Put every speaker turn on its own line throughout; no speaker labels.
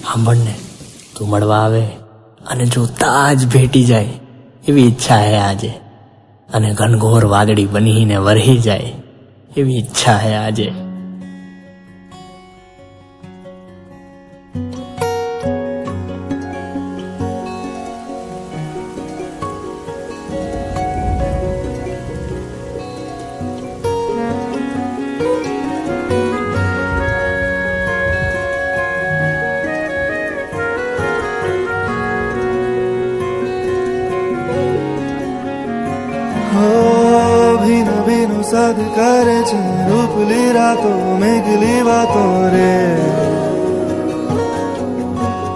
સાંભળને, તું મળવા આવે અને જોતા જ ભેટી જાય એવી ઈચ્છા હે આજે, અને ઘનઘોર વાદળી બનીને વરહી જાય એવી ઈચ્છા હે આજે.
ભીનો ભીનો સાદ કરે છે રૂપલી રાતો મેઘલી વાતો રે,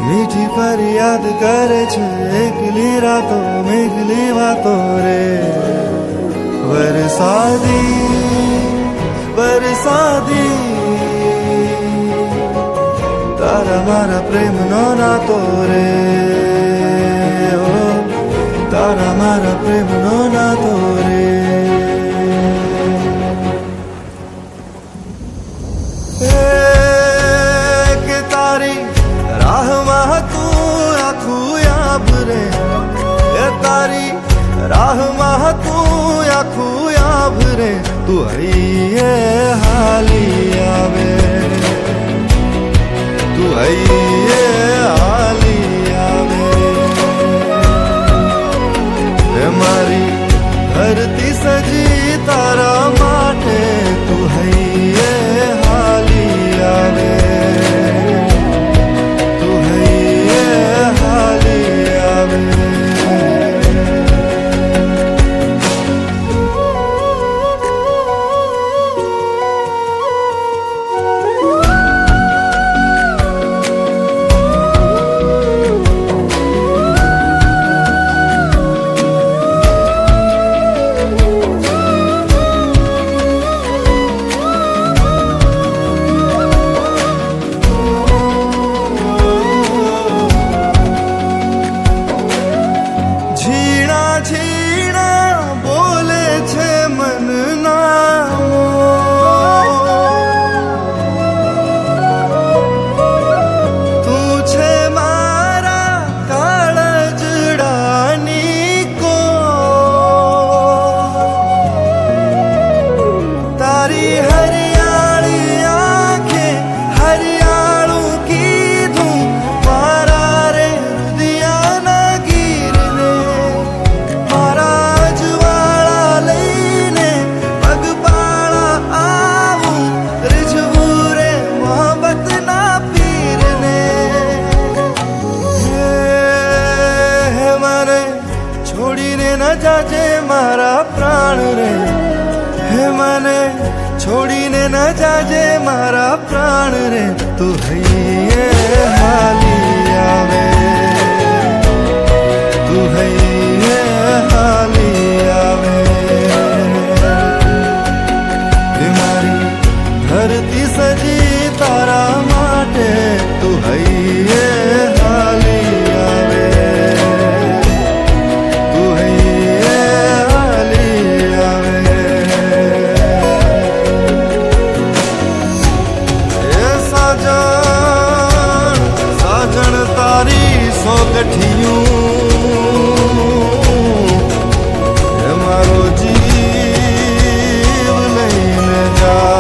મીઠી ફરિયાદ કરે છે એકલી રાતો મેઘલી વાતો રે. વરસાદી તારા મારા પ્રેમનો નાતો રે, તારા મારા પ્રેમનો નાતો રે. કે તારી રાહમાં તું આખું યાબ રે, એ તારી રાહમાં તું આખું યાબ રે. તું હૈયે હાલી આવે, તું હૈયે હાલી આવે. મારી ધરતી સજી તારા માટે, તું હૈયે હાલી આવે, તું હૈયે હાલી આવે. જાજે મારા પ્રાણ રે, હે મને છોડીને ન જાજે મારા પ્રાણ રે. તું હૈયે હાલી આવે, તું હૈયે હાલી આવે. મારી ધરતી સજી તારા માટે, તું હૈયે હાલી આવે, તું હૈયે હાલી આવે. એ સાજણ સાજણ તારી સોગઠિયું, મારો જીવ લઈને જા.